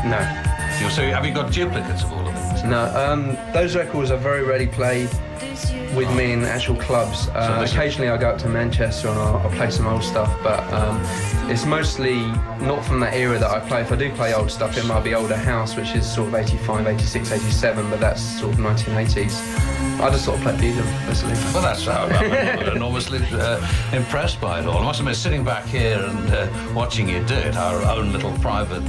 No. So have you got duplicates of all of them? No, those records are very rarely played with me in actual clubs. Occasionally I go up to Manchester and I'll play some old stuff, but it's mostly not from that era that I play. If I do play old stuff, it might be older house, which is sort of 85, 86, 87, but that's sort of 1980s. I just sort of play these, basically. Well, that's how I'm enormously impressed by it all. I must admit, sitting back here and watching you do it, our own little private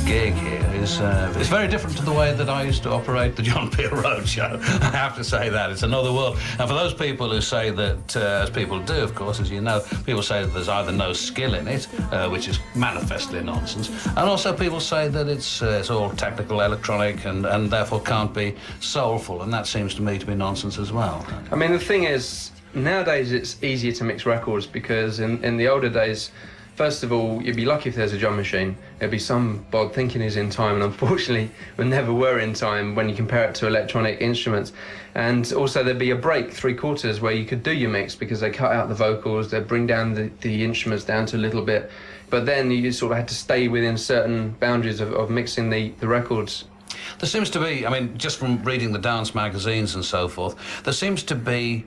gig here is it's very different to the way that I used to operate the John Peel Road Show. I have to say that. It's another world. And for those people who say that, as people do, of course, as you know, people say that there's either no skill in it, which is manifestly nonsense, and also people say that it's all technical, electronic, and therefore can't be soulful, and that seems to me to be nonsense as well. I mean, the thing is, nowadays it's easier to mix records because in the older days, first of all, you'd be lucky if there's a drum machine. It'd be some bod thinking he's in time, and unfortunately, we never were in time when you compare it to electronic instruments. And also, there'd be a break, 3/4, where you could do your mix because they cut out the vocals, they'd bring down the instruments down to a little bit. But then you sort of had to stay within certain boundaries of mixing the records. There seems to be, I mean, just from reading the dance magazines and so forth, there seems to be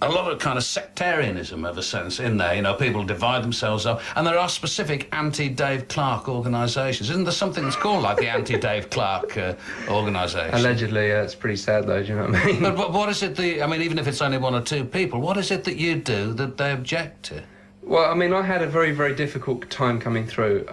a lot of kind of sectarianism of a sense in there. You know, people divide themselves up, and there are specific anti-Dave Clark organisations. Isn't there something that's called like the anti-Dave Clark organisation? Allegedly, yeah, it's pretty sad though, do you know what I mean? But what is it I mean, even if it's only one or two people, what is it that you do that they object to? Well, I mean, I had a very, very difficult time coming through.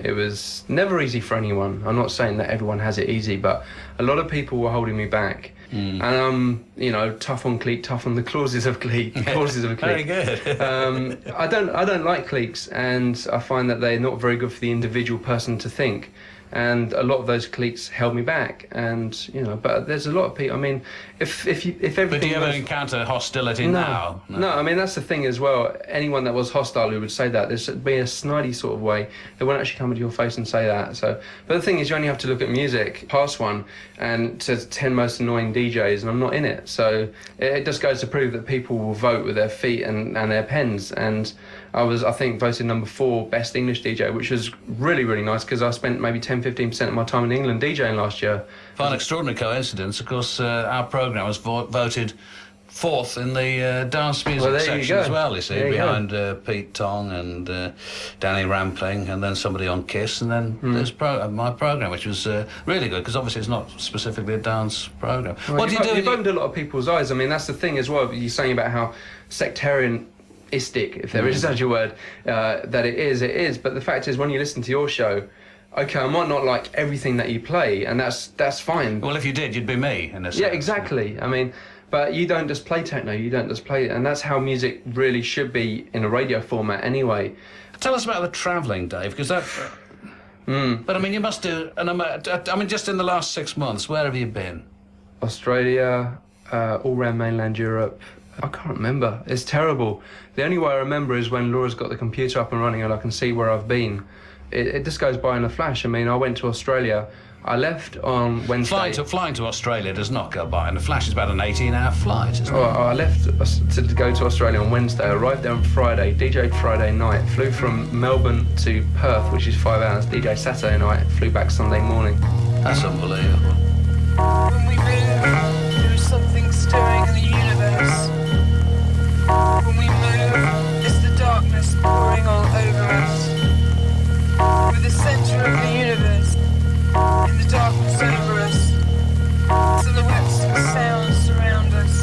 It was never easy for anyone. I'm not saying that everyone has it easy, but a lot of people were holding me back. And I'm, you know, tough on clique, tough on the clauses of clique. Very good. I don't like cliques, and I find that they're not very good for the individual person to think. And a lot of those cliques held me back, and you know. But there's a lot of people. I mean, if everything. But do you ever encounter hostility now? No. I mean, that's the thing as well. Anyone that was hostile who would say that, there'd be a snidey sort of way. They won't actually come to your face and say that. So, but the thing is, you only have to look at music, past one, and it says 10 most annoying DJs, and I'm not in it. So it just goes to prove that people will vote with their feet and their pens. And I was, I think, voted number 4 best English DJ, which was really, really nice because I spent maybe 10-15% of my time in England DJing last year. By an extraordinary coincidence, of course, our programme was voted 4th in the dance music section as well, you see, behind Pete Tong and Danny Rampling, and then somebody on Kiss, and then there's my programme, which was really good, because obviously it's not specifically a dance programme. Well, what do you do? You've opened a lot of people's eyes. I mean, that's the thing as well, you're saying about how sectarianistic, if there is such a word, that it is, but the fact is, when you listen to your show, okay, I might not like everything that you play, and that's fine. Well, if you did, you'd be me, in a sense. Yeah, exactly. I mean, but you don't just play techno, you don't just play, and that's how music really should be in a radio format anyway. Tell us about the travelling, Dave, because that... But I mean, you must do, I mean, just in the last 6 months, where have you been? Australia, all around mainland Europe. I can't remember. It's terrible. The only way I remember is when Laura's got the computer up and running and I can see where I've been. It just goes by in a flash. I mean, I went to Australia. I left on Wednesday. Flying to Australia does not go by in a flash. It's about an 18-hour flight, isn't it? I left to go to Australia on Wednesday. I arrived there on Friday, DJ'd Friday night, flew from Melbourne to Perth, which is 5 hours, DJ Saturday night, flew back Sunday morning. That's unbelievable. When we move, there is something stirring in the universe. When we move, it's the darkness pouring all over us. We're the center of the universe, in the darkness over us. Silhouettes and sounds surround us.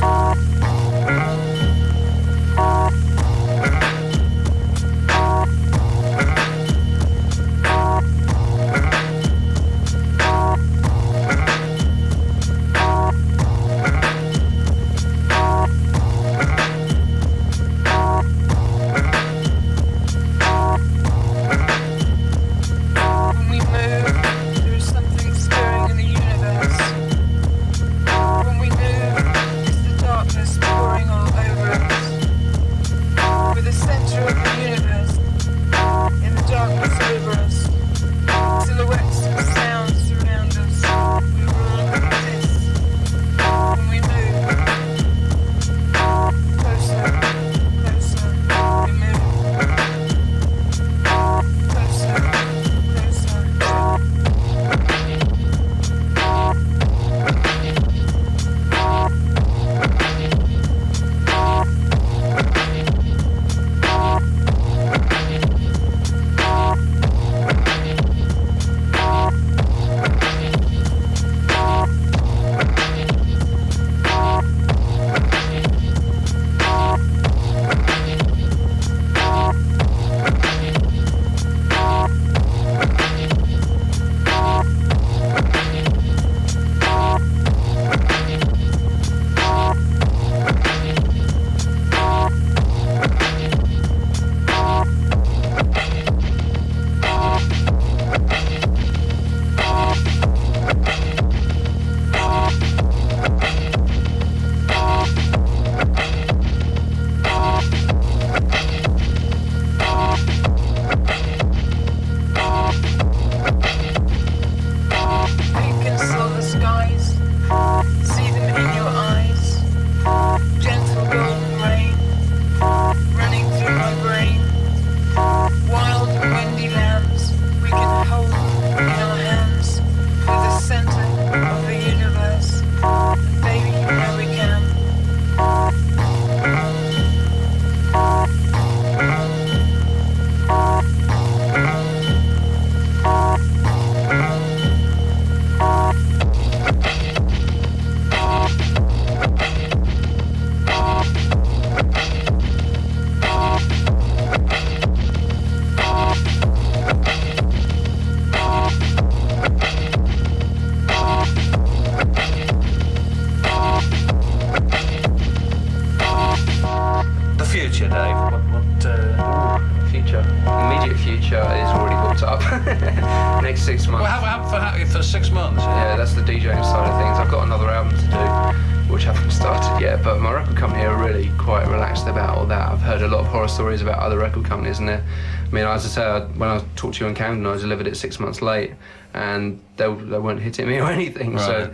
Next 6 months. Well, for 6 months. Yeah, that's the DJing side of things. I've got another album to do, which I haven't started yet, but my record company are really quite relaxed about all that. I've heard a lot of horror stories about other record companies, and I mean, as I say, when I talked to you in Camden, I delivered it 6 months late, and they weren't hitting me or anything. Right.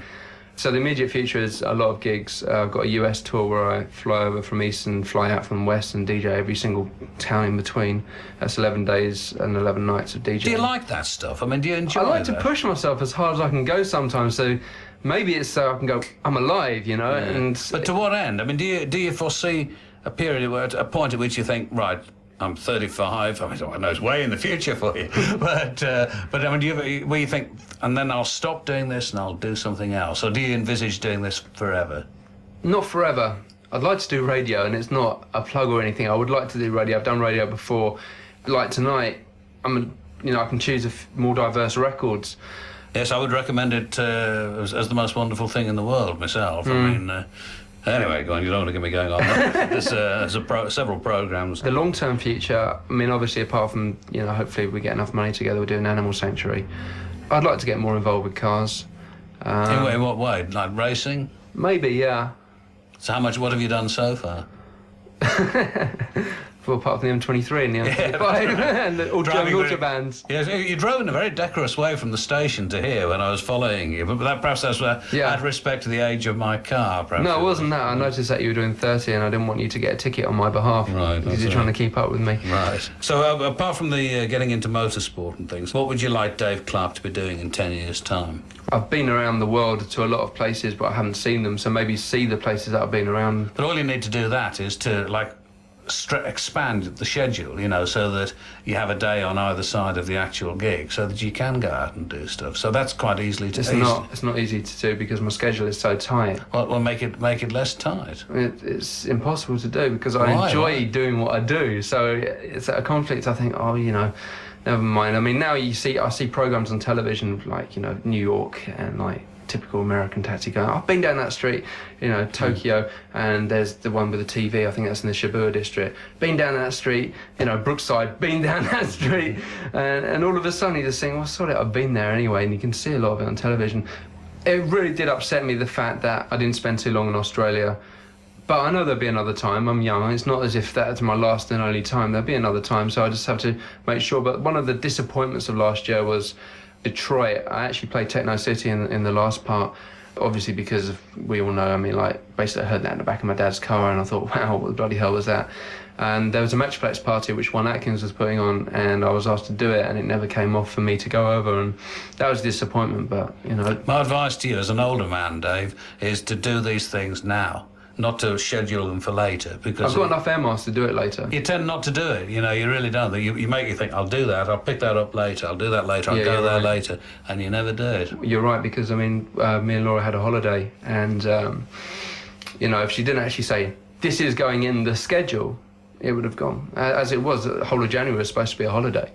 So the immediate future is a lot of gigs. I've got a US tour where I fly over from East and fly out from West and DJ every single town in between. That's 11 days and 11 nights of DJing. Do you like that stuff? I mean, do you enjoy I like that? to push myself as hard as I can go sometimes. So maybe it's so I can go, I'm alive, you know. And But to what end? I mean, do you foresee a period where, a point at which you think, right, I'm 35. I mean, I know it's way in the future for you, but I mean, where you think, and then I'll stop doing this and I'll do something else, or do you envisage doing this forever? Not forever. I'd like to do radio, and it's not a plug or anything. I would like to do radio. I've done radio before. Like tonight, I can choose more diverse records. Yes, I would recommend it as the most wonderful thing in the world myself. I mean. Anyway, go on. You don't want to get me going on. There's several programs. The long-term future, I mean, obviously, apart from, hopefully we get enough money together, we'll do an animal sanctuary. I'd like to get more involved with cars. In what way? Like racing? Maybe, yeah. So what have you done so far? Well, apart from the M23 and the M25 and the German autobahns. Yes, you drove in a very decorous way from the station to here when I was following you, but perhaps that's where I had respect to the age of my car. Perhaps no, it wasn't that. I noticed that you were doing 30 and I didn't want you to get a ticket on my behalf. Right. Because you're trying to keep up with me. Right. So apart from the getting into motorsport and things, what would you like Dave Clarke to be doing in 10 years' time? I've been around the world to a lot of places, but I haven't seen them, so maybe see the places that I've been around. But all you need to do that is to, expand the schedule, so that you have a day on either side of the actual gig, so that you can go out and do stuff. So that's quite easily to do. It's not easy to do because my schedule is so tight. Well, make it less tight. It's impossible to do because I enjoy doing what I do. So it's at a conflict. I think, never mind. I mean, now I see programs on television like New York and like typical American taxi going, I've been down that street, Tokyo, and there's the one with the TV, I think that's in the Shibuya district. Been down that street, Brookside, been down that street, and all of a sudden you just think, well, sort of, I've been there anyway, and you can see a lot of it on television. It really did upset me, the fact that I didn't spend too long in Australia. But I know there'll be another time. I'm young. It's not as if that's my last and only time. There'll be another time, so I just have to make sure. But one of the disappointments of last year was Detroit. I actually played Techno City in the last part, obviously because we all know, basically I heard that in the back of my dad's car and I thought, wow, what the bloody hell was that? And there was a Metroplex party which Juan Atkins was putting on, and I was asked to do it, and it never came off for me to go over, and that was a disappointment, but, My advice to you as an older man, Dave, is to do these things now, not to schedule them for later, because I've got enough air miles to do it later. You tend not to do it, you really don't. You make you think, I'll do that, I'll pick that up later, I'll do that later, I'll go there later, and you never do it. You're right, because me and Laura had a holiday, and if she didn't actually say, this is going in the schedule, it would have gone. As it was, the whole of January was supposed to be a holiday.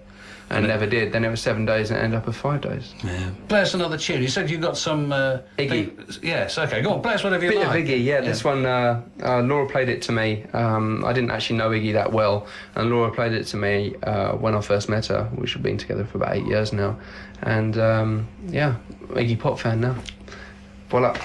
And never did. Then it was 7 days and it ended up with 5 days. Yeah. Play us another tune. You said you got some... Iggy. Yes, okay. Go on, play us whatever you like. Bit of Iggy, yeah. This one, Laura played it to me. I didn't actually know Iggy that well. And Laura played it to me when I first met her, which we've been together for about 8 years now. And, Iggy Pop fan now. Voila.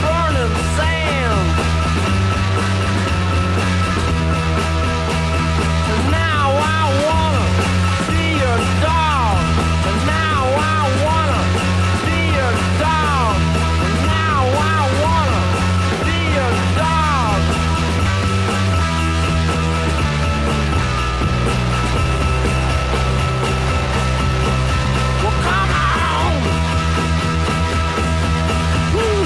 burning sand. And now I wanna be your dog. And now I wanna be your dog. And now I wanna be your dog. Well, come on. Woo.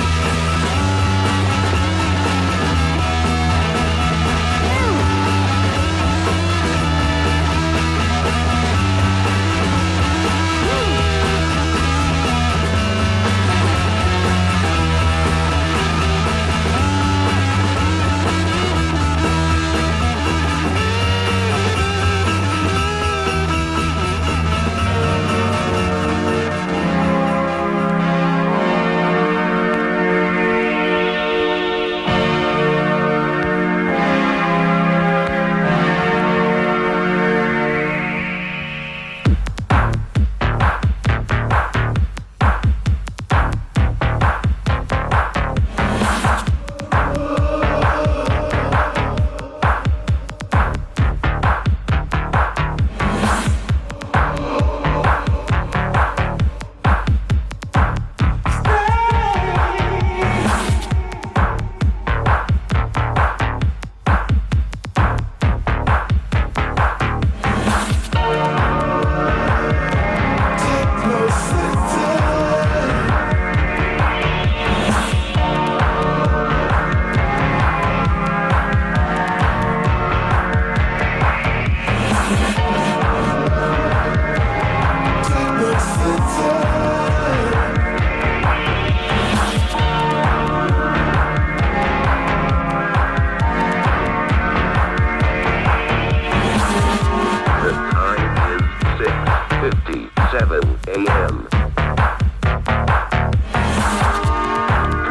The time is 6:57 a.m.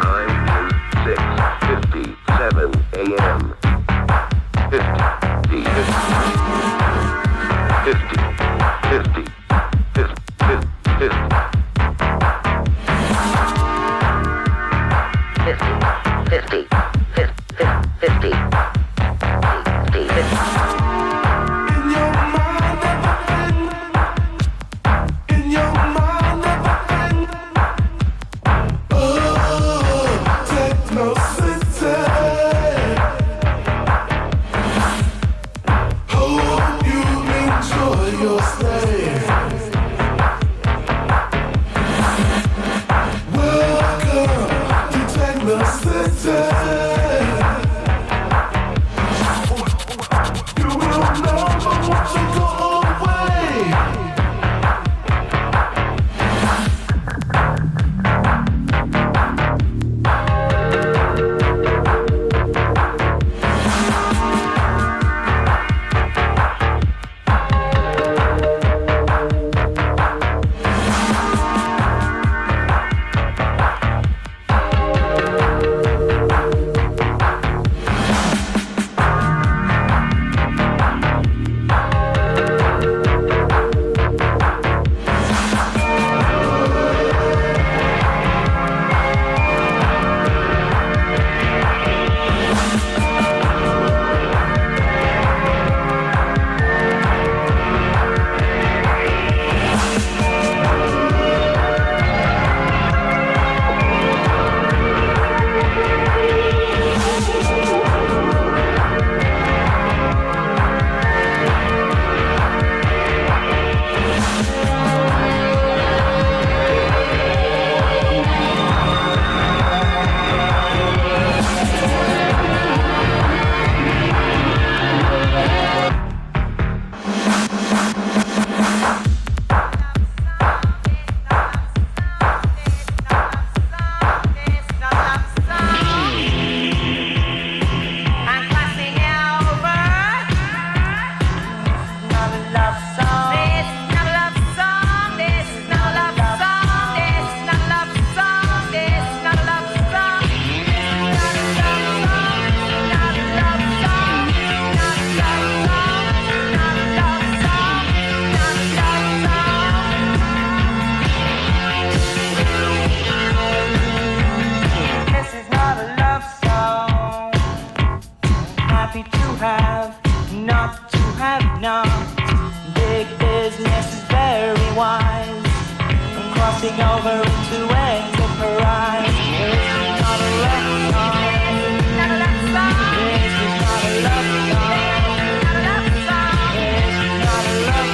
Time is 6:57 a.m. 50, 50, 50, 50, 50, 50, 50, 50, 50. bending over into enterprise. This is not a love song. This is not a love song. This is not a love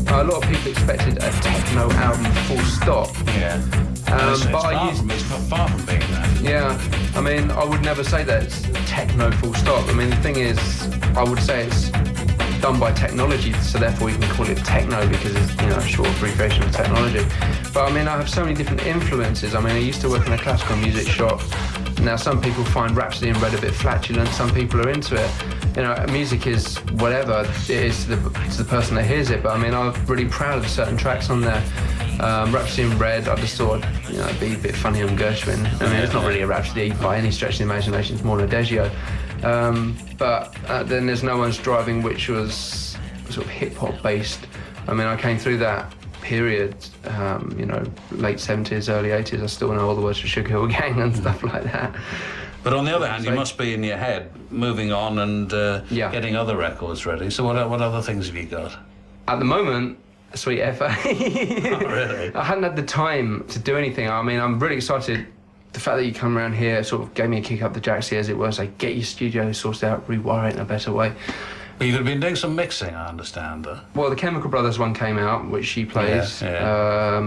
A lot of people expected a techno album full stop. Yeah. But It's far from being that. Yeah, I mean, I would never say that it's techno full stop. I mean, the thing is, I would say it's done by technology, so therefore you can call it techno because it's, you know, a short abbreviation of technology. But I mean, I have so many different influences. I mean, I used to work in a classical music shop. Now, some people find Rhapsody in Red a bit flatulent, some people are into it. You know, music is whatever it is to the person that hears it, but I mean, I'm really proud of certain tracks on there. Rhapsody in Red, I just thought, you know, it'd be a bit funny on Gershwin. I mean, it's not really a Rhapsody by any stretch of the imagination, it's more an Adagio. But then there's No One's Driving, which was sort of hip-hop based. I mean, I came through that period, you know, late 70s, early 80s. I still know all the words for Sugar Hill Gang and stuff like that. But on the other hand, you must be in your head moving on and Yeah. getting other records ready. So what other things have you got? At the moment, Sweet Effort. Oh, really? I hadn't had the time to do anything. I mean, I'm really excited. The fact that you come around here sort of gave me a kick up the jacksie, as it was. Like, get your studio sorted out, rewire it in a better way. But you've been doing some mixing, I understand, though. Well, the Chemical Brothers one came out, which she plays. Yeah.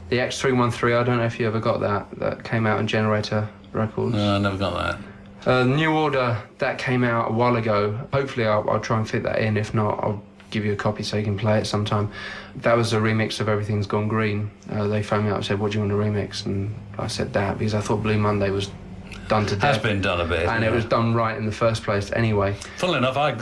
The X313, I don't know if you ever got that. That came out on Generator Records. No, I never got that. New Order, that came out a while ago. Hopefully I'll try and fit that in. If not, I'll give you a copy so you can play it sometime. That was a remix of Everything's Gone Green. They phoned me up and said, what do you want to remix? And I said that because I thought Blue Monday was done to death. Has been done a bit. And it was done right in the first place anyway. Funnily enough, I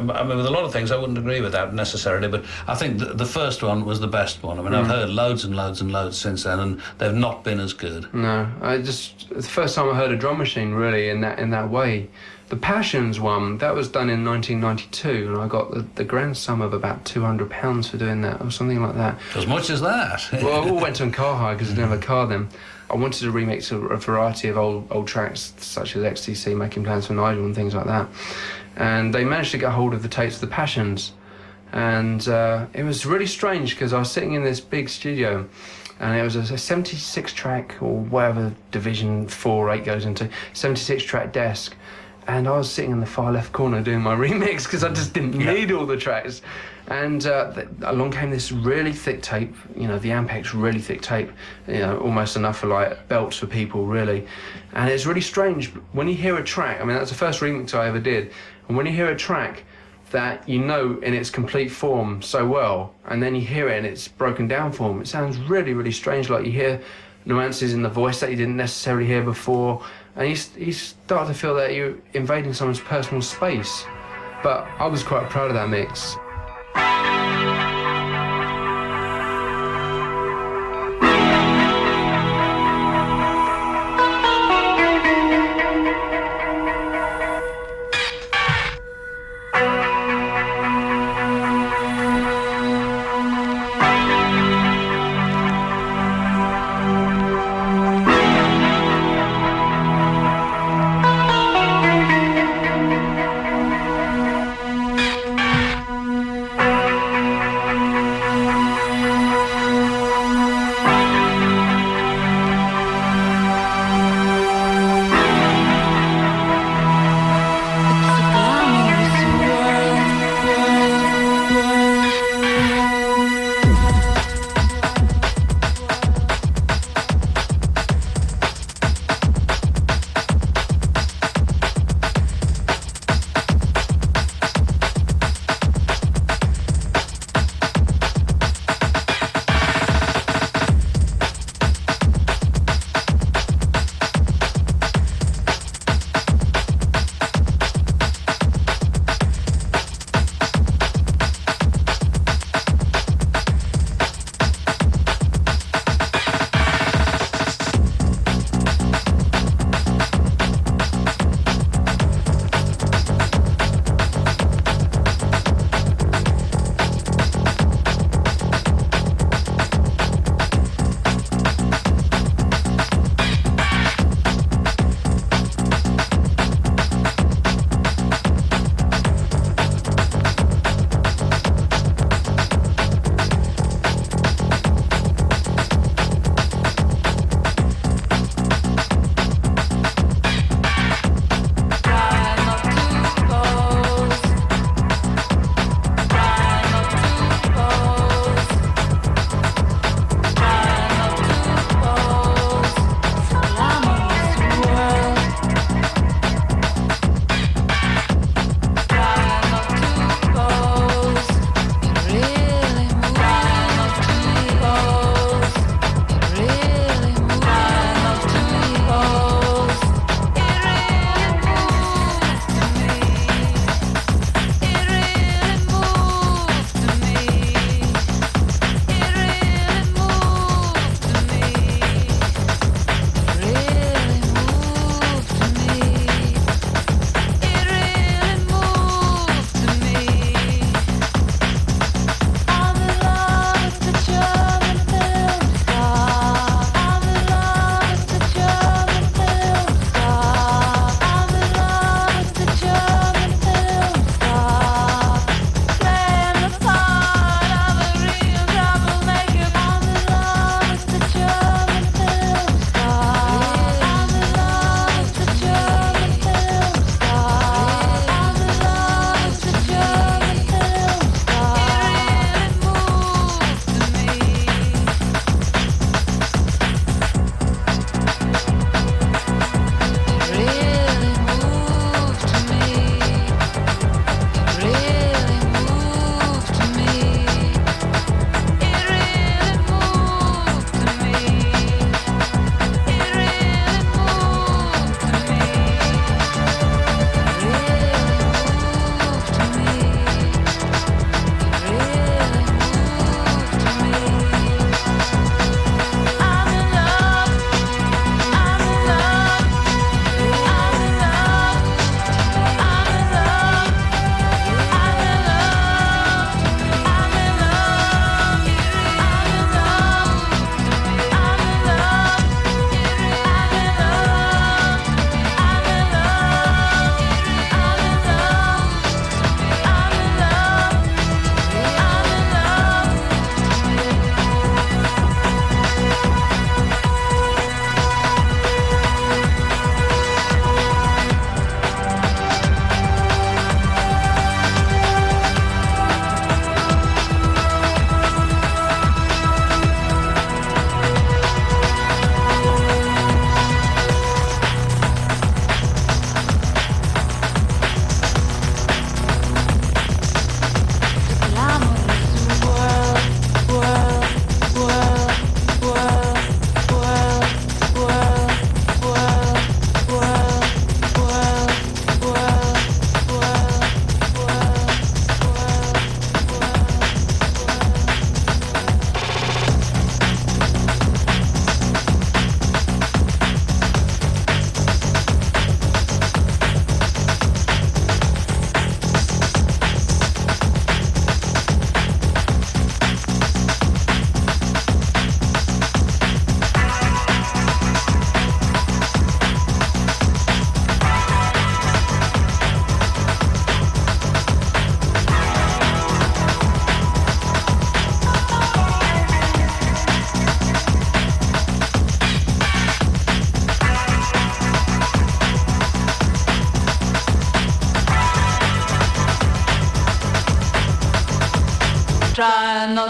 mean, with a lot of things, I wouldn't agree with that necessarily, but I think the first one was the best one. I mean, I've heard loads and loads and loads since then, and they've not been as good. No, it's the first time I heard a drum machine really in that way. The Passions one, that was done in 1992, and I got the grand sum of about £200 for doing that, or something like that. As much as that. Well, I all went on car hire because I didn't have a car then. I wanted to remix a variety of old tracks, such as XTC, Making Plans for Nigel and things like that. And they managed to get hold of the tapes of the Passions. And it was really strange because I was sitting in this big studio and it was a 76 track, or whatever division 4 or 8 goes into, 76 track desk. And I was sitting in the far left corner doing my remix because I just didn't need all the tracks. And along came this really thick tape, you know, the Ampex really thick tape, you know, almost enough for like belts for people, really. And it's really strange when you hear a track. I mean, that's the first remix I ever did. And when you hear a track that you know in its complete form so well, and then you hear it in its broken down form, it sounds really, really strange. Like you hear nuances in the voice that you didn't necessarily hear before. And you start to feel that you're invading someone's personal space. But I was quite proud of that mix.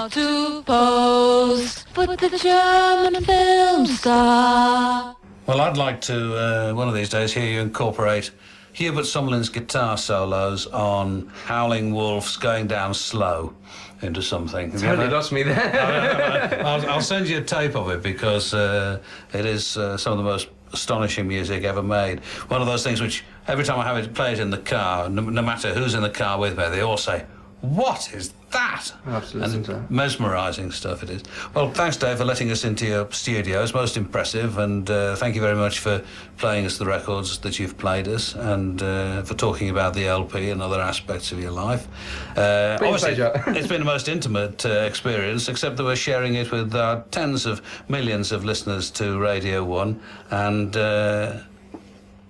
how to pose for the German film star. Well, I'd like to, one of these days, hear you incorporate Hubert Sumlin's guitar solos on Howling Wolf's Going Down Slow into something. Have you Totally ever- lost me there. I'll send you a tape of it because it is some of the most astonishing music ever made. One of those things which every time I have it play it in the car, no matter who's in the car with me, they all say, "What is that?" Absolutely. And mesmerising stuff it is. Well, thanks, Dave, for letting us into your studio. It's most impressive, and thank you very much for playing us the records that you've played us, and for talking about the LP and other aspects of your life. Obviously, pleasure. it's been the most intimate experience, except that we're sharing it with tens of millions of listeners to Radio 1, and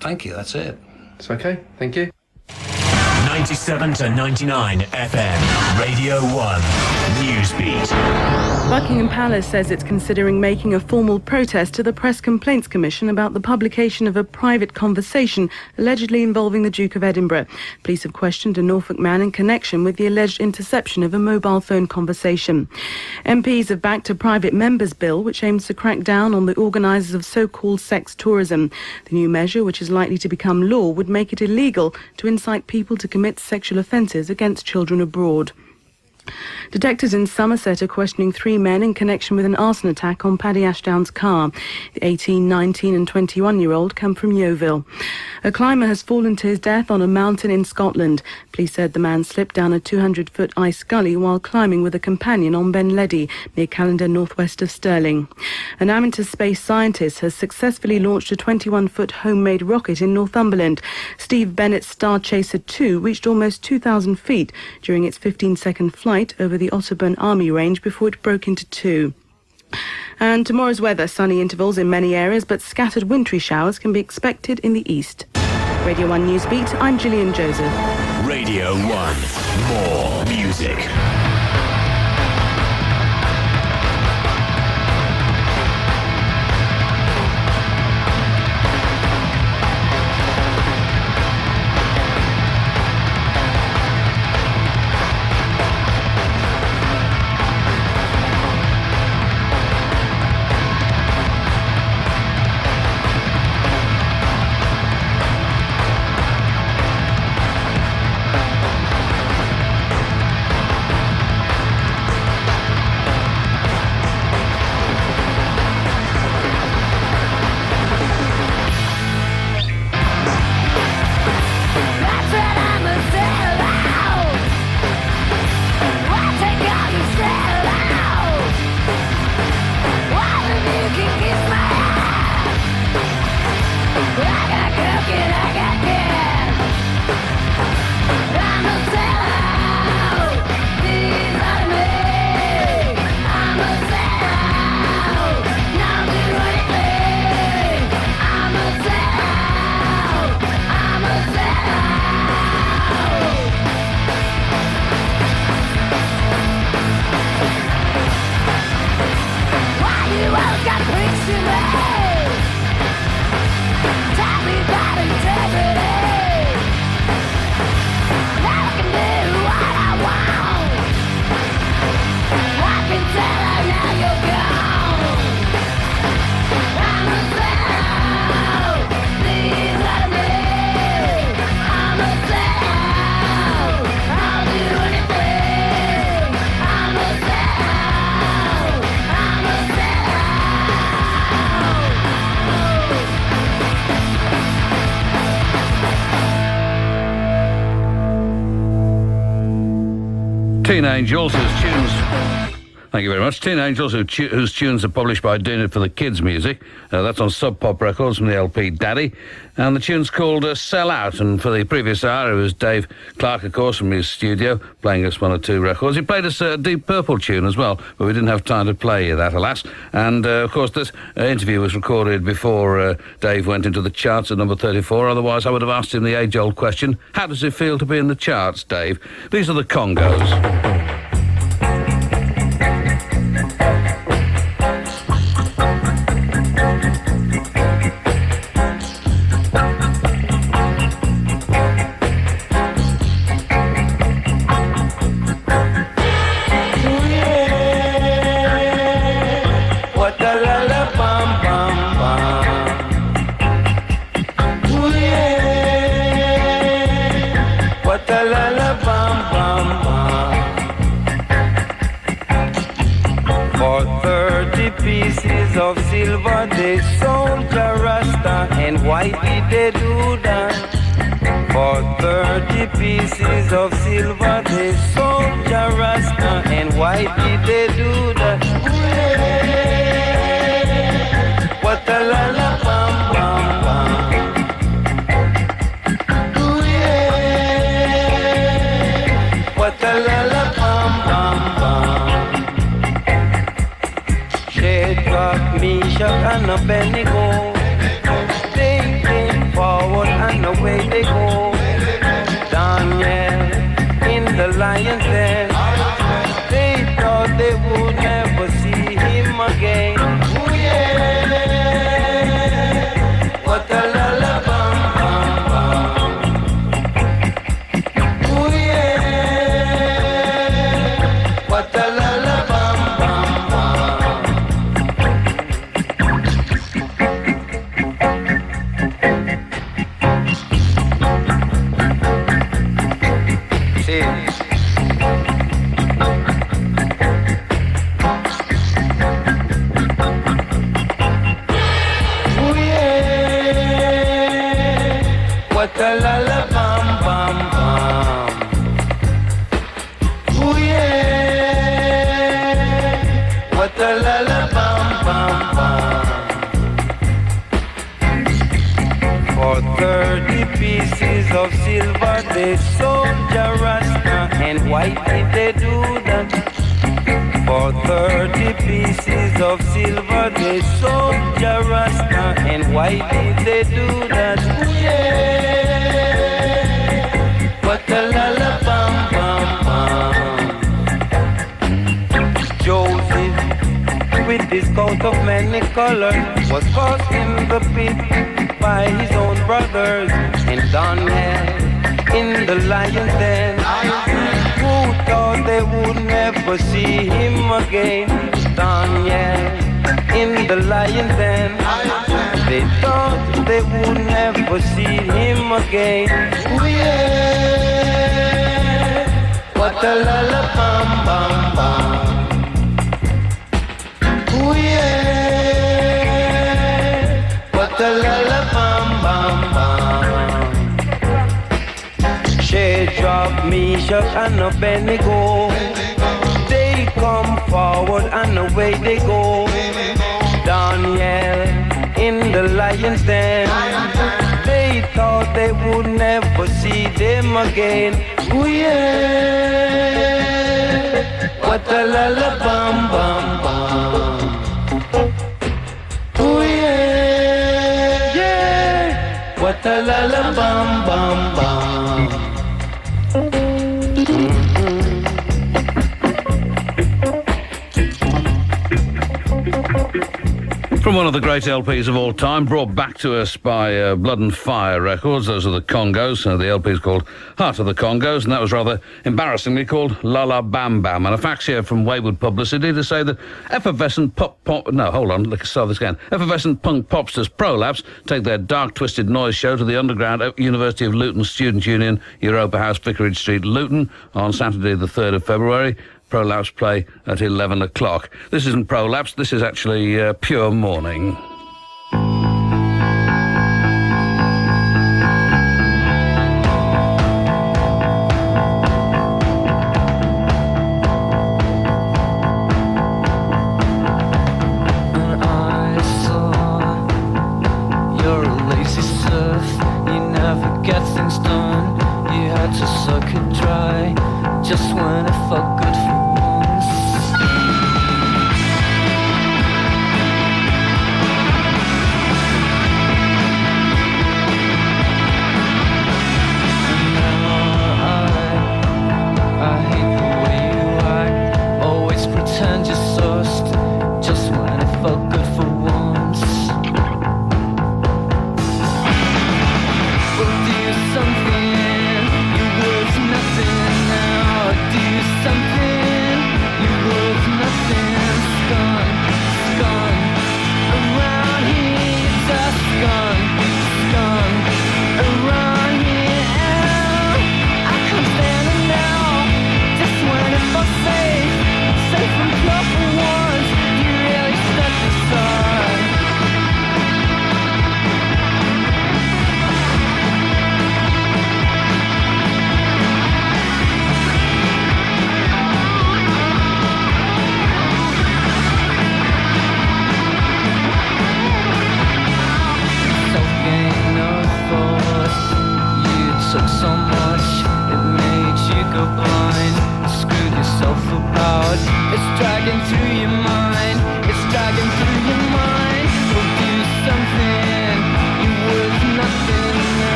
thank you, that's it. It's okay. Thank you. 97 to 99 FM, Radio 1, Newsbeat. Buckingham Palace says it's considering making a formal protest to the Press Complaints Commission about the publication of a private conversation allegedly involving the Duke of Edinburgh. Police have questioned a Norfolk man in connection with the alleged interception of a mobile phone conversation. MPs have backed a private members' bill which aims to crack down on the organisers of so-called sex tourism. The new measure, which is likely to become law, would make it illegal to incite people to commit sexual offences against children abroad. Detectives in Somerset are questioning 3 men in connection with an arson attack on Paddy Ashdown's car. The 18, 19 and 21-year-old come from Yeovil. A climber has fallen to his death on a mountain in Scotland. Police said the man slipped down a 200-foot ice gully while climbing with a companion on Ben Ledi, near Callander, northwest of Stirling. An amateur space scientist has successfully launched a 21-foot homemade rocket in Northumberland. Steve Bennett's Star Chaser 2 reached almost 2,000 feet during its 15-second flight over the Otterburn Army Range before it broke into 2. And tomorrow's weather, sunny intervals in many areas, but scattered wintry showers can be expected in the east. Radio 1 Newsbeat, I'm Gillian Joseph. Radio 1, more music. Teen Angels, whose tunes... Thank you very much. Teen Angels, whose tunes are published by Doing It for the Kids Music. That's on Sub Pop Records from the LP Daddy. And the tune's called Sell Out. And for the previous hour, it was Dave Clark, of course, from his studio, playing us 1 or 2 records. He played us a Deep Purple tune as well, but we didn't have time to play that, alas. And, of course, this interview was recorded before Dave went into the charts at number 34. Otherwise, I would have asked him the age-old question, how does it feel to be in the charts, Dave? These are the Congos. la la bam bam bam. Ooh yeah. What a la la bam bam bam. For 30 pieces of silver they sold a Rasta, and why did they do that? For 30 pieces of silver they sold a Rasta, and why did they do that? What a la la bam bam bam. Ooh yeah. What a la la bam bam bam. Shadrach, Meshach and Abednego, they came forward and away they go. Daniel in the lion's den, they thought they would never see him again. Ooh yeah. What a la la bam bam bam. Ooh yeah. What a la la bam bam bam. See. Ooh yeah. What a la la bam bam bam. Ooh yeah. What a la la bam bam bam. For 30 pieces of silver they sold a Rasta, and why did they do that? For 30 pieces of silver they sold a Rasta, and why did they do that? Ooh yeah. What a la la bam bam bam. Joseph, with his coat of many colors, was caught in the pit by his own brothers, and Daniel in the lion's den, who thought they would never see him again. Daniel in the lion's den, they thought they would never see him again. Ooh yeah. What a la la bam bam bam. Ooh yeah. What a la la bam bam bam. Shadrach, Meshach and Abednego, they come forward and away they go. Daniel in the lion's den, they thought they would never see them again. Ooh yeah. What a la la bam bam bam. Ooh yeah. Yeah. What a la la bam bam bam. From one of the great LPs of all time, brought back to us by Blood and Fire Records. Those are the Congos. The LP is called Heart of the Congos, and that was rather embarrassingly called La La Bam Bam. And a fax here from Wayward Publicity to say that effervescent effervescent punk popsters Prolapse take their dark, twisted noise show to the underground University of Luton Student Union, Europa House, Vicarage Street, Luton, on Saturday the 3rd of February. Prolapse play at 11 o'clock. This isn't Prolapse, this is actually Pure Morning. Just when it felt good for once. And now I hate the way you act. Always pretend you're sourced. Just when it felt good for once. We'll do something. Your words nothing now. Do something.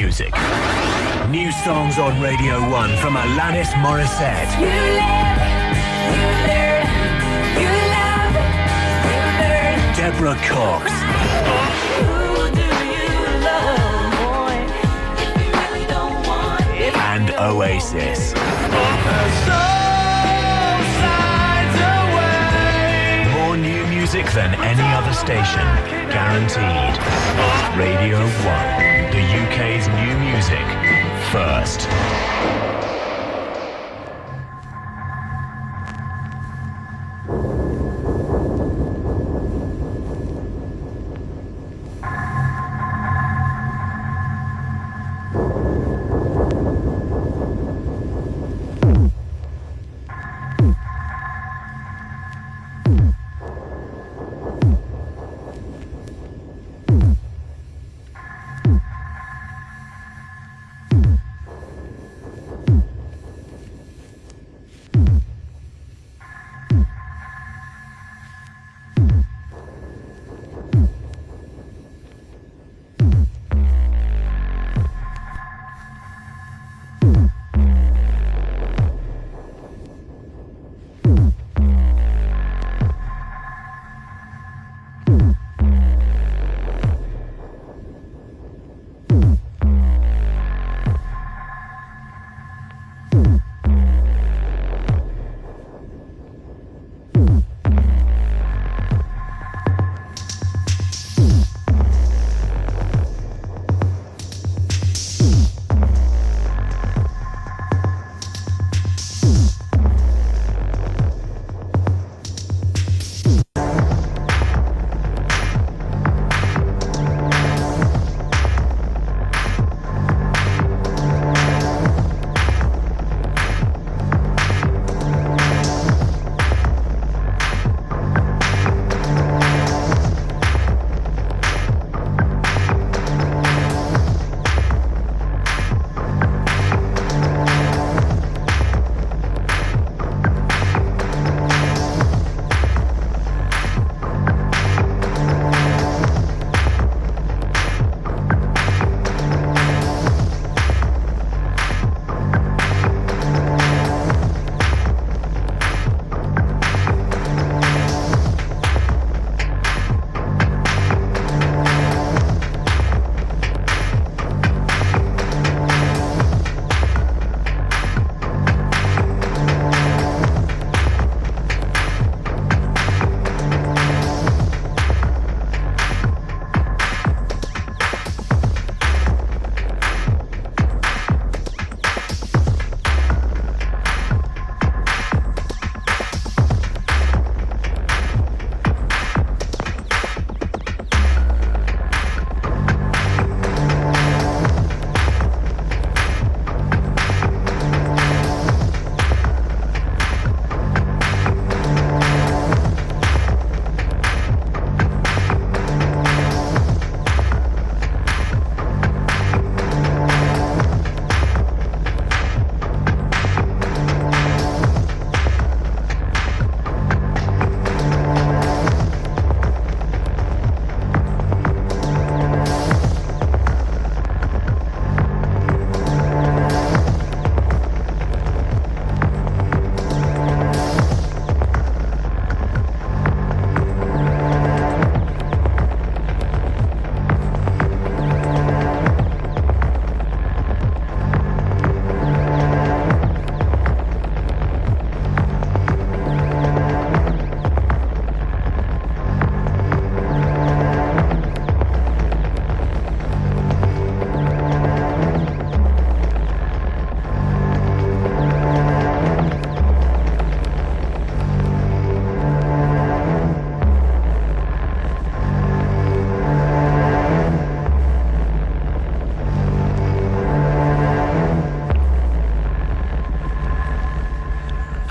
music. New songs on Radio 1 from Alanis Morissette. You live, you learn, you love, you learn. Deborah Cox. Who do you love, boy, if you really don't want it? And Oasis. More new music than any other station. Guaranteed. Radio 1. The UK's new music. First.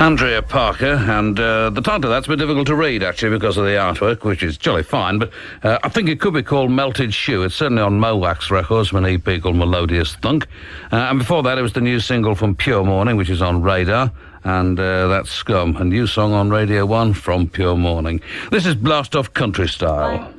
Andrea Parker, and the title of that's a bit difficult to read, actually, because of the artwork, which is jolly fine, but I think it could be called Melted Shoe. It's certainly on Mowax Records, from an EP called Melodious Thunk. And before that, it was the new single from Pure Morning, which is on Radar, and that's Scum, a new song on Radio 1 from Pure Morning. This is Blast Off Country Style.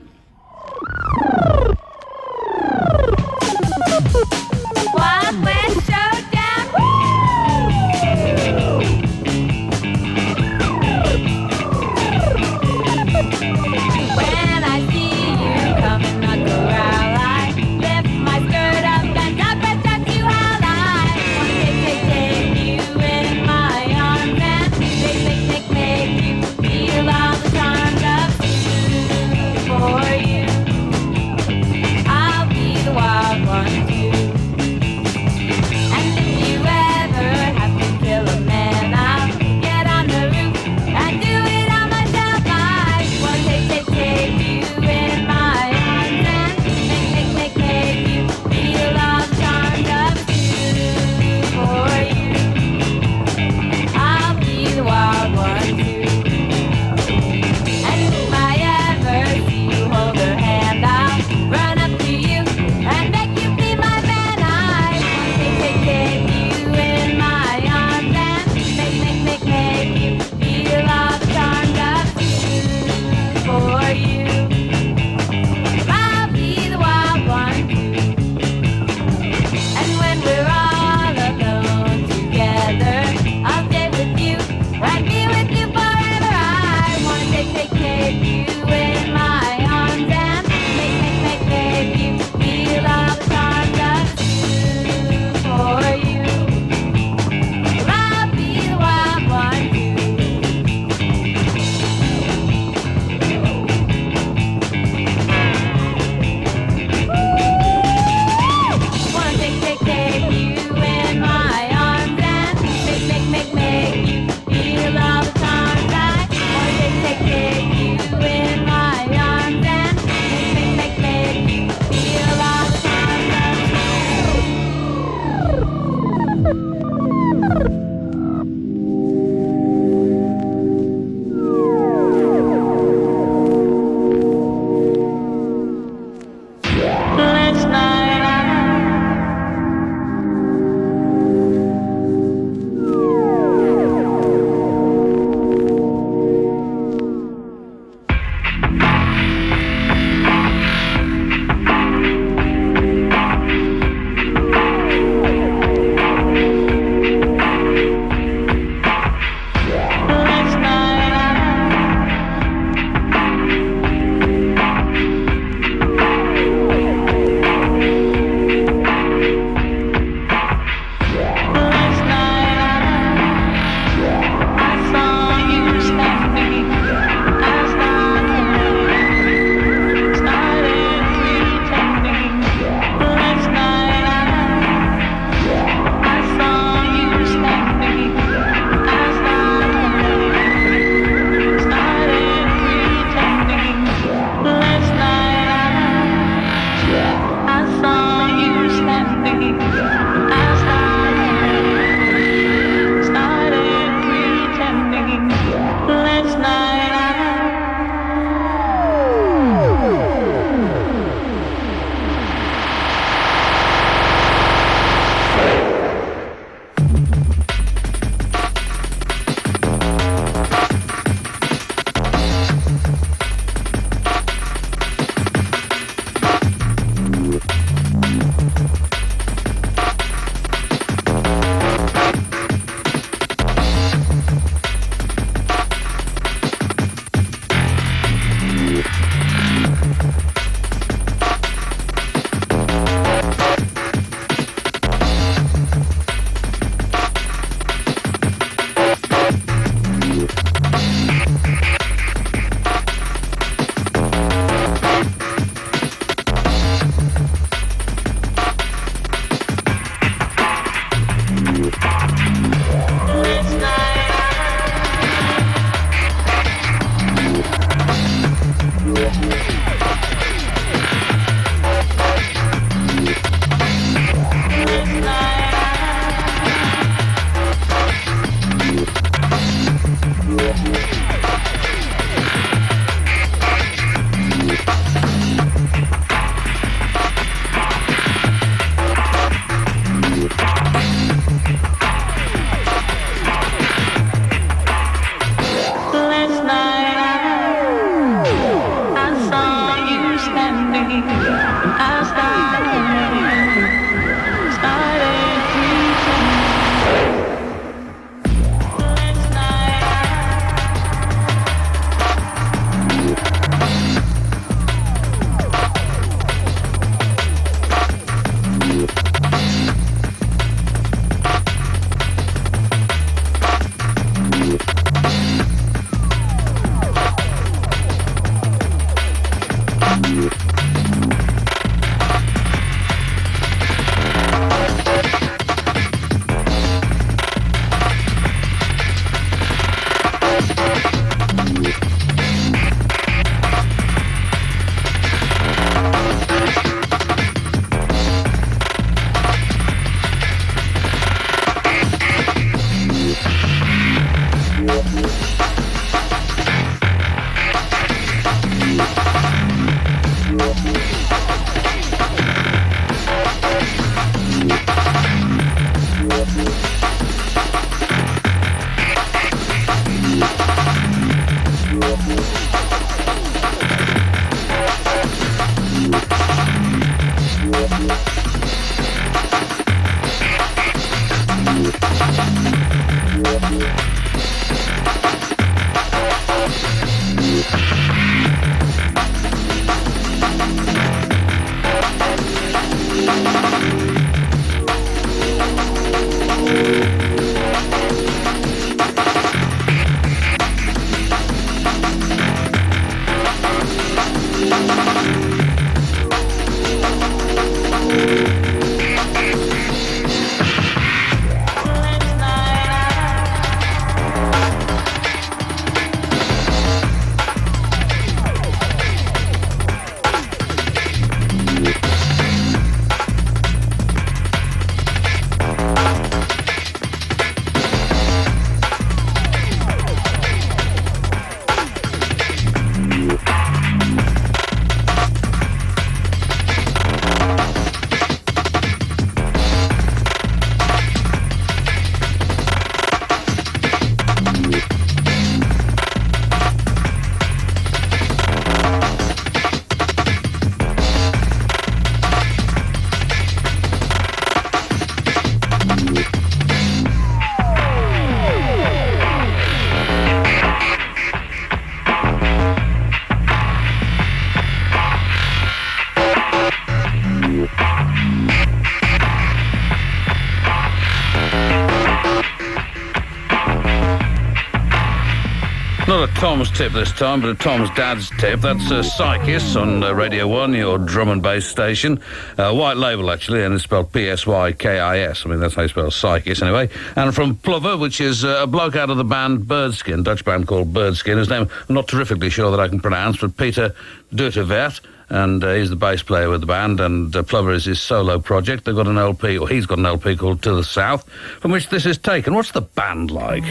Not a Tom's tip this time, but a Tom's dad's tip. That's Psychis on Radio 1, your drum and bass station. White label, actually, and it's spelled P-S-Y-K-I-S. I mean, that's how you spell Psychis, anyway. And from Plover, which is a bloke out of the band Birdskin, Dutch band called Birdskin, whose name I'm not terrifically sure that I can pronounce, but Peter Deuterwert, and he's the bass player with the band, and Plover is his solo project. They've got an LP, or he's got an LP called To the South, from which this is taken. What's the band like?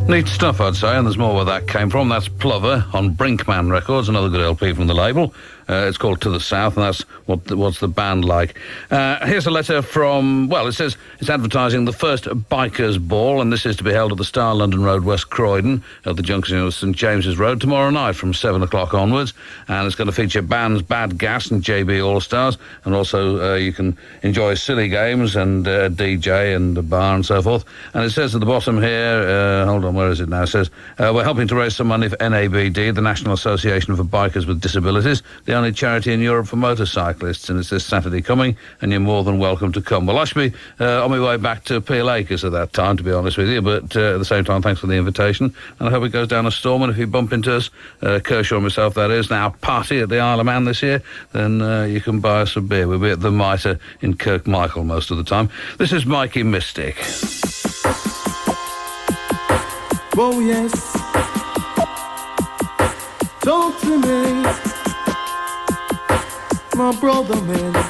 Neat stuff, I'd say, and there's more where that came from. That's Plover on Brinkman Records, another good LP from the label. It's called To the South, and that's what's the band like. Here's a letter from, well, it says it's advertising the first Bikers Ball, and this is to be held at the Star London Road, West Croydon, at the junction of St James's Road, tomorrow night from 7 o'clock onwards. And it's going to feature bands Bad Gas and JB All-Stars, and also you can enjoy silly games and a DJ and a bar and so forth. And it says at the bottom here, hold on, where is it now? It says, we're helping to raise some money for NABD, the National Association for Bikers with Disabilities, the only charity in Europe for motorcyclists, and it's this Saturday coming, and you're more than welcome to come. Well, I should be on my way back to Peel Acres at that time, to be honest with you, but at the same time, thanks for the invitation, and I hope it goes down a storm, and if you bump into us, Kershaw and myself, that is, now party at the Isle of Man this year, then you can buy us a beer. We'll be at the Mitre in Kirkmichael most of the time. This is Mikey Mystic. Oh yes, talk to me, my brother man.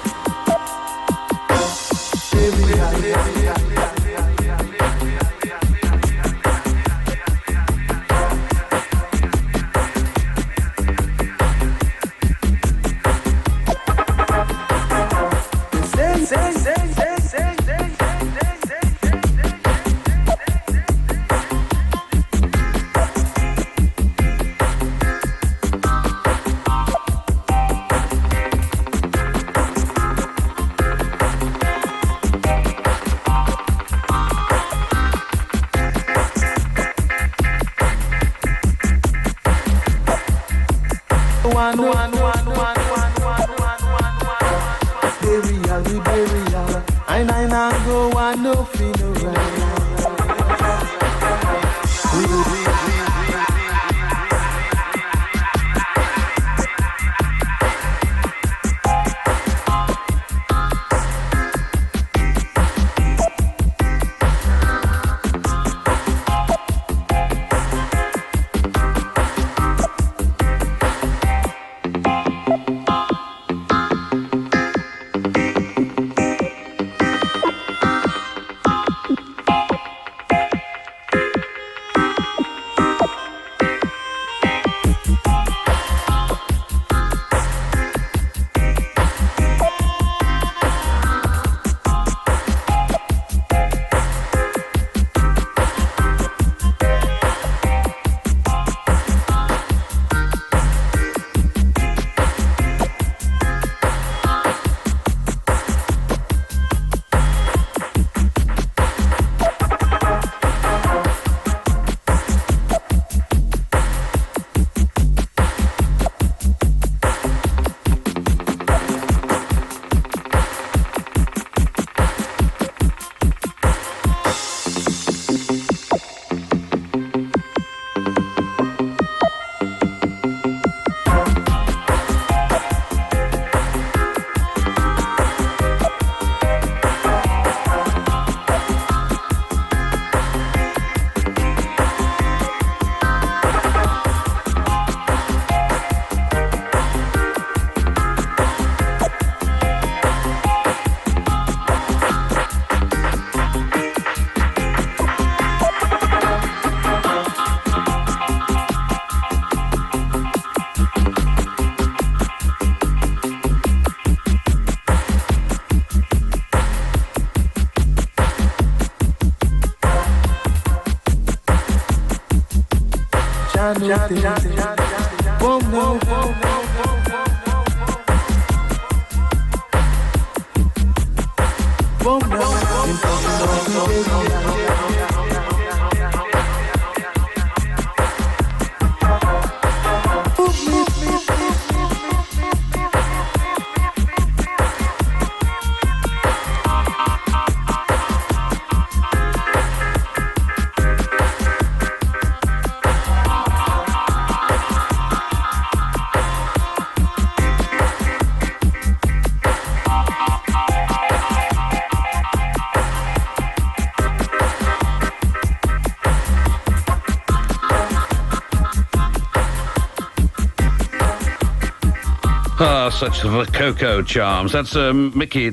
Won't know. Won't know. Ah, such Rococo charms. That's Mikey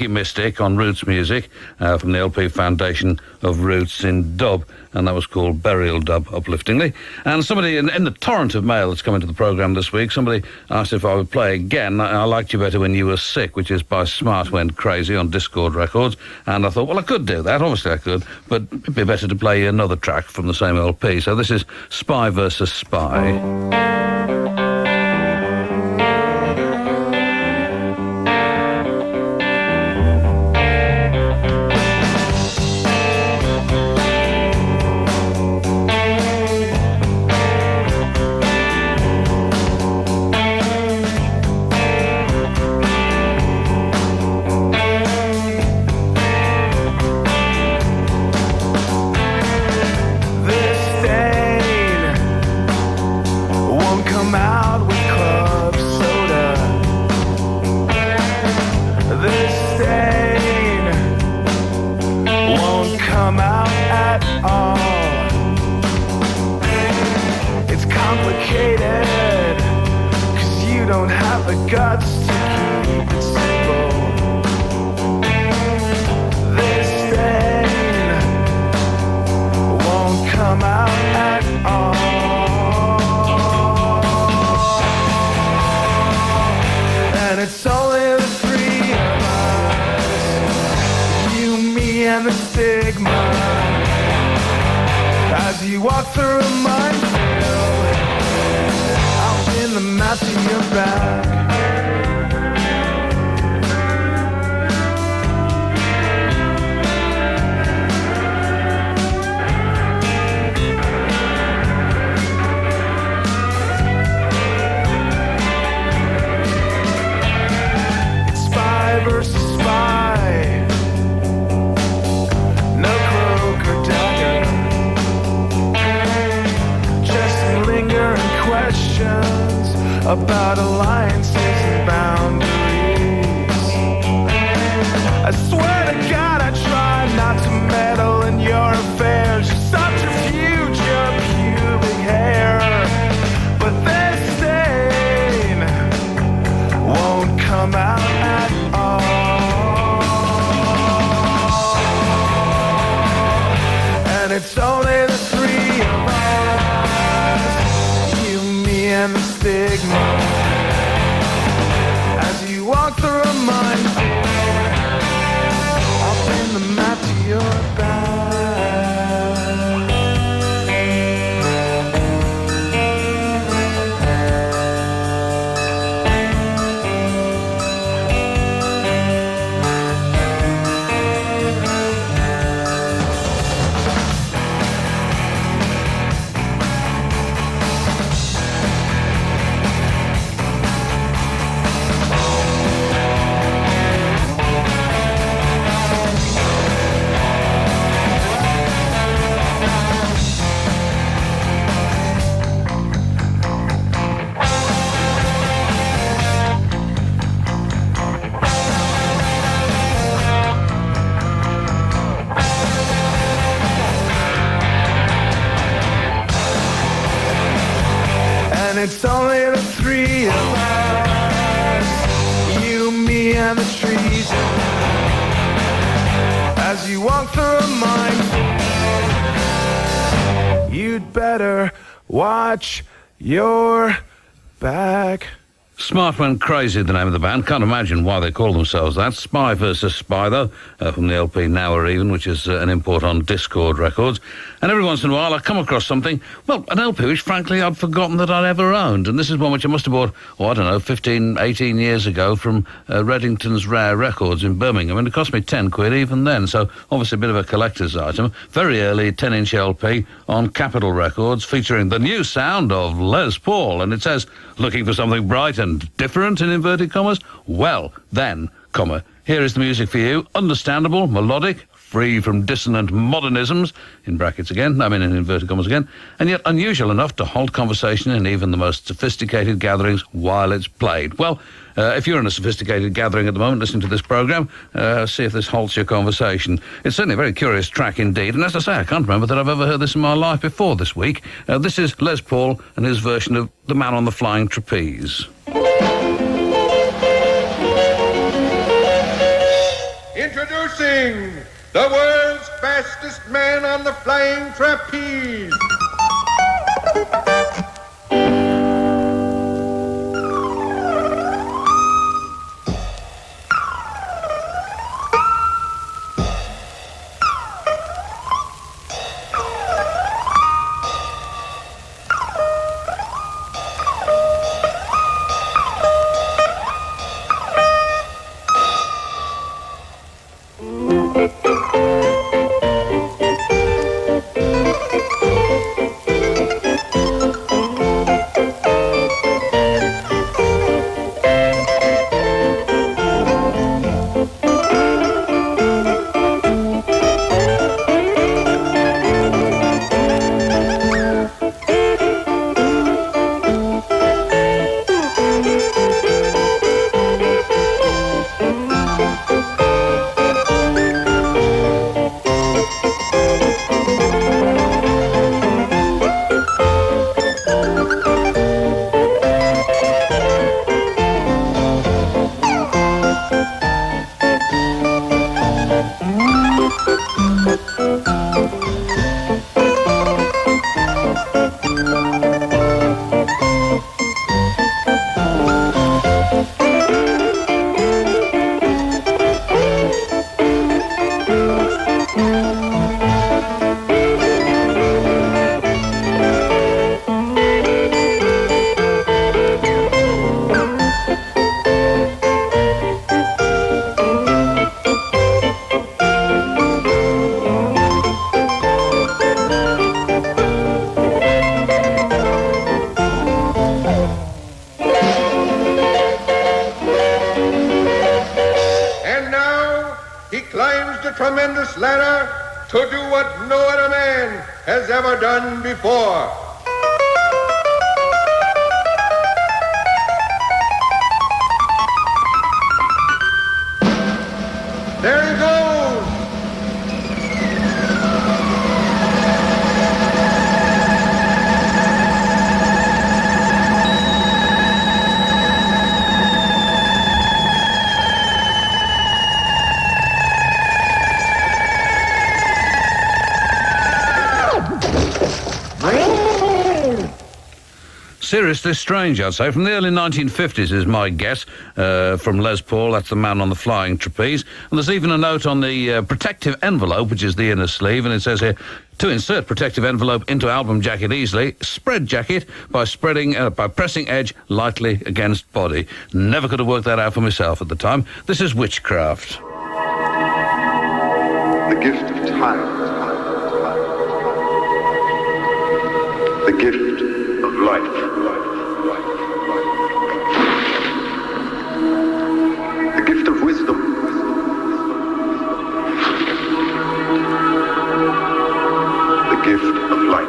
Mystic on Roots Music from the LP Foundation of Roots in Dub, and that was called Burial Dub, upliftingly. And somebody in the torrent of mail that's come into the programme this week, somebody asked if I would play again I Liked You Better When You Were Sick, which is by Smart Went Crazy on Discord Records, and I thought, well, I could do that, obviously I could, but it'd be better to play another track from the same LP. So this is Spy vs. Spy. About alliances and boundaries. I swear to God I try not to meddle in your affairs. You're such a future pubic hair, but this stain won't come out at all. And it's only the three of us, you, me, and the stigma. As you walk through a minefield, I'll pin the map to your back. It's only the three of us, you, me, and the trees. As you walk through a minefield, you'd better watch your back. Smart Went Crazy, the name of the band. Can't imagine why they call themselves that. Spy versus Spy, though, from the LP Now or Even, which is an import on Discord Records. And every once in a while I come across something, well, an LP which, frankly, I'd forgotten that I'd ever owned. And this is one which I must have bought, I don't know, 15, 18 years ago from Reddington's Rare Records in Birmingham. And it cost me 10 quid even then, so obviously a bit of a collector's item. Very early 10-inch LP on Capitol Records, featuring the new sound of Les Paul. And it says, looking for something bright and different, in inverted commas? Well, then, comma, here is the music for you. Understandable, melodic, free from dissonant modernisms, in brackets again, I mean in inverted commas again, and yet unusual enough to hold conversation in even the most sophisticated gatherings while it's played. Well, if you're in a sophisticated gathering at the moment listening to this programme, see if this halts your conversation. It's certainly a very curious track indeed, and as I say, I can't remember that I've ever heard this in my life before this week. This is Les Paul and his version of The Man on the Flying Trapeze. Introducing the world's fastest man on the flying trapeze. Tremendous ladder to do what no other man has ever done before. There he goes. Seriously strange, I'd say. From the early 1950s is my guess, from Les Paul. That's the Man on the Flying Trapeze. And there's even a note on the protective envelope, which is the inner sleeve, and it says here, to insert protective envelope into album jacket easily, spread jacket by pressing edge lightly against body. Never could have worked that out for myself at the time. This is Witchcraft. The gift of time. The gift of life. The gift of wisdom. The gift of light.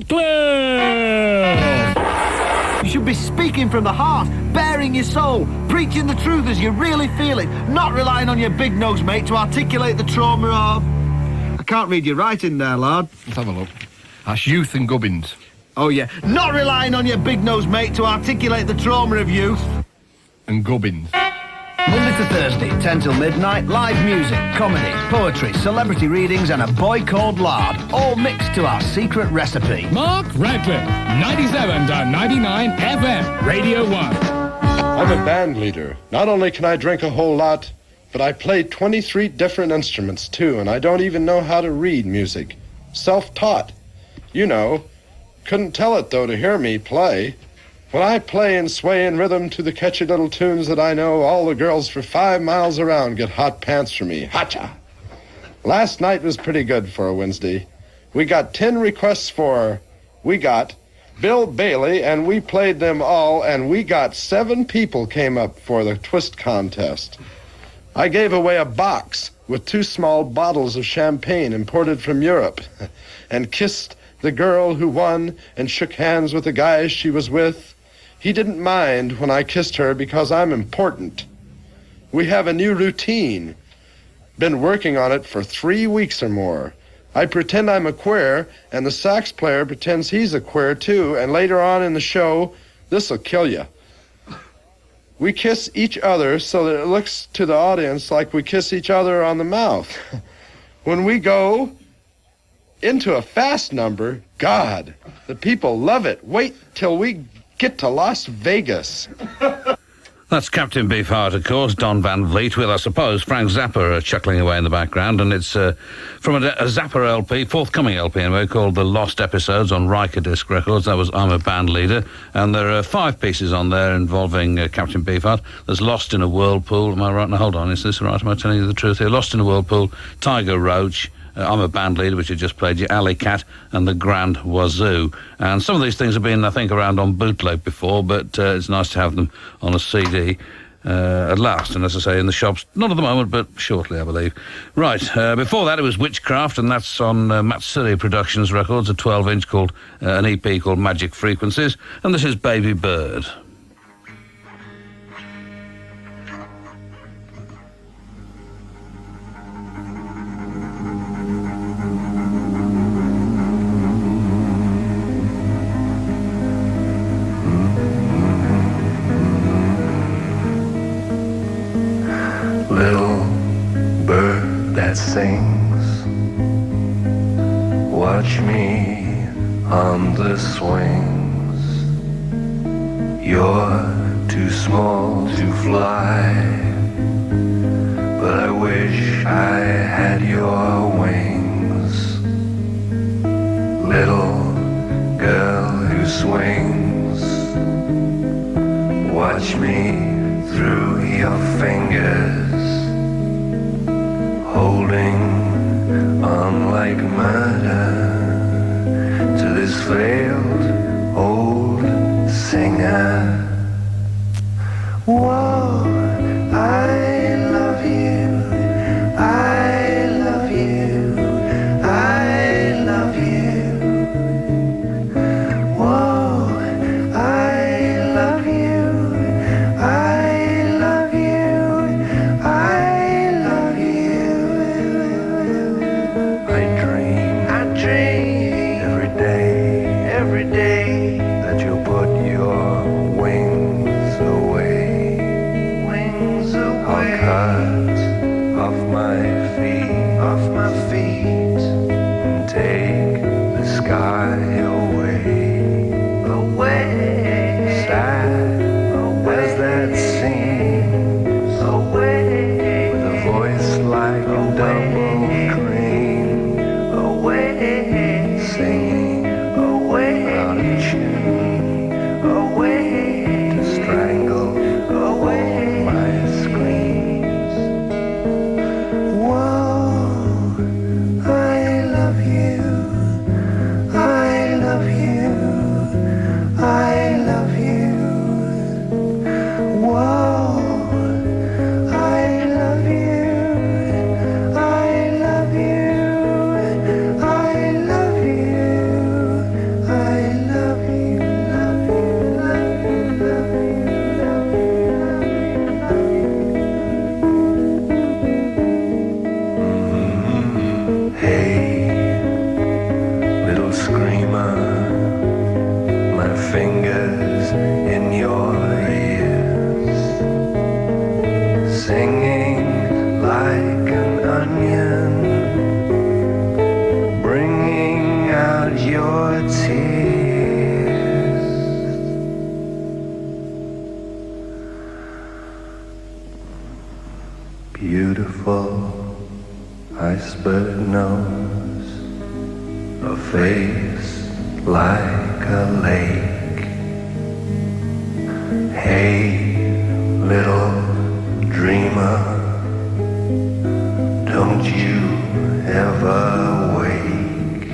Radcliffe! You should be speaking from the heart, bearing your soul, preaching the truth as you really feel it, not relying on your big nose, mate, to articulate the trauma of... I can't read your writing there, lad. Let's have a look. That's Youth and Gubbins. Oh, yeah. Not relying on your big nose, mate, to articulate the trauma of youth. And Gubbins. Monday to Thursday, 10 till midnight, live music, comedy, poetry, celebrity readings, and a boy called Lard, all mixed to our secret recipe. Mark Radcliffe, 97 to 99 FM, Radio 1. I'm a band leader. Not only can I drink a whole lot, but I play 23 different instruments too, and I don't even know how to read music. Self-taught. You know. Couldn't tell it, though, to hear me play. When I play and sway in rhythm to the catchy little tunes that I know, all the girls for 5 miles around get hot pants from me. Hacha! Last night was pretty good for a Wednesday. We got 10 requests for... We got Bill Bailey, and we played them all, and we got 7 people came up for the twist contest. I gave away a box with 2 small bottles of champagne imported from Europe, and kissed the girl who won and shook hands with the guy she was with. He didn't mind when I kissed her because I'm important. We have a new routine. Been working on it for 3 weeks or more. I pretend I'm a queer, and the sax player pretends he's a queer too, and later on in the show, this'll kill you. We kiss each other so that it looks to the audience like we kiss each other on the mouth. When we go into a fast number, God, the people love it. Wait till we get to Las Vegas. That's Captain Beefheart, of course, Don Van Vliet, with, I suppose, Frank Zappa chuckling away in the background, and it's from a Zappa LP, forthcoming LP anyway, called The Lost Episodes on Riker Disc Records. That was I'm a Band Leader, and there are 5 pieces on there involving Captain Beefheart. There's Lost in a Whirlpool, am I right? Now, hold on, is this right? Am I telling you the truth here? Lost in a Whirlpool, Tiger Roach, I'm a Band Leader, which I just played you, Alley Cat, and the Grand Wazoo. And some of these things have been, I think, around on bootleg before, but it's nice to have them on a CD at last. And as I say, in the shops, not at the moment, but shortly, I believe. Right, before that, it was Witchcraft, and that's on Matsuri Productions Records, a 12-inch called, an EP called Magic Frequencies. And this is Baby Bird. Little bird that sings, watch me on the swings. You're too small to fly, but I wish I had your wings. Little girl who swings, watch me through your fingers, holding on like murder to this failed old singer. Whoa, I love you, I love you, I love you. Whoa, I love you, I love you, I love you. I dream every day that you'll put your wings away. I'll cut off my feet, and take the sky away. Sad as that seems, with a voice like a double crane, singing out of tune, to strangle all my screams. Whoa, I love you, I love you, I love you. Whoa, I love you, I love you, I love you, I in your ears, singing like an onion, bringing out your tears. Beautiful iceberg nose, a face like a lake. Hey, little dreamer, don't you ever wake.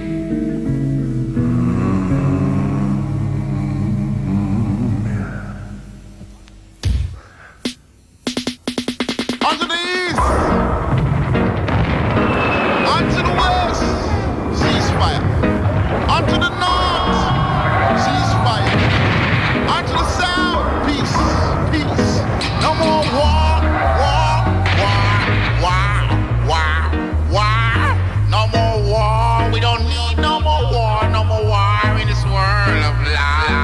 Onto the east, onto the west, ceasefire. Onto the north, ceasefire. Onto the south, peace, peace. No more war, war, war, war, war, war. No more war. We don't need no more war, no more war in this world of lies.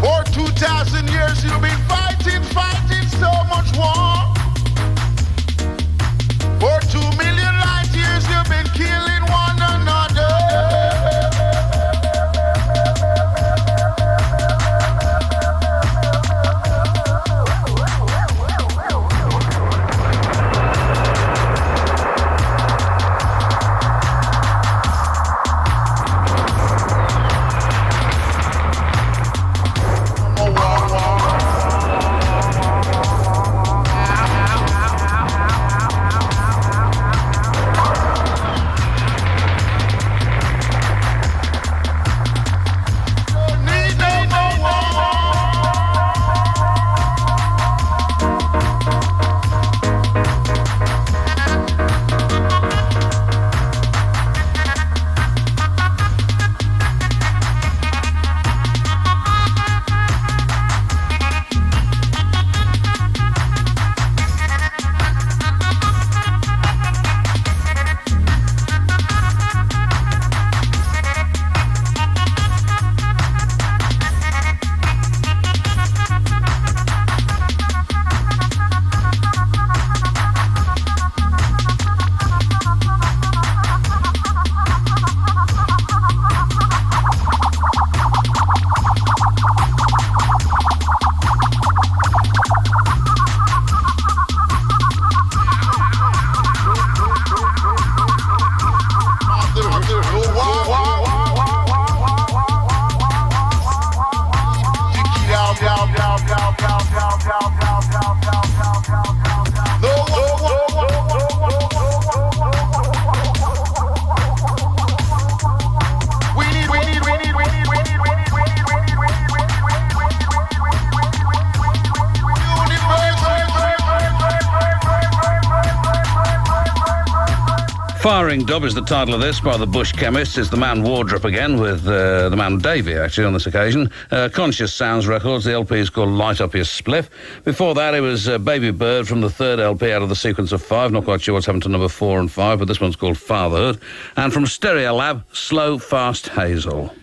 For 2,000 years you've been fighting, fighting so much war. For 2 million light years you've been killing one another. Firing Dub is the title of this by the Bush Chemists. It's the man Wardrop again with the man Davey, actually, on this occasion. Conscious Sounds Records. The LP is called Light Up Your Spliff. Before that, it was Baby Bird from the third LP out of the sequence of 5. Not quite sure what's happened to number 4 and 5, but this one's called Fatherhood. And from Stereolab, Slow Fast Hazel.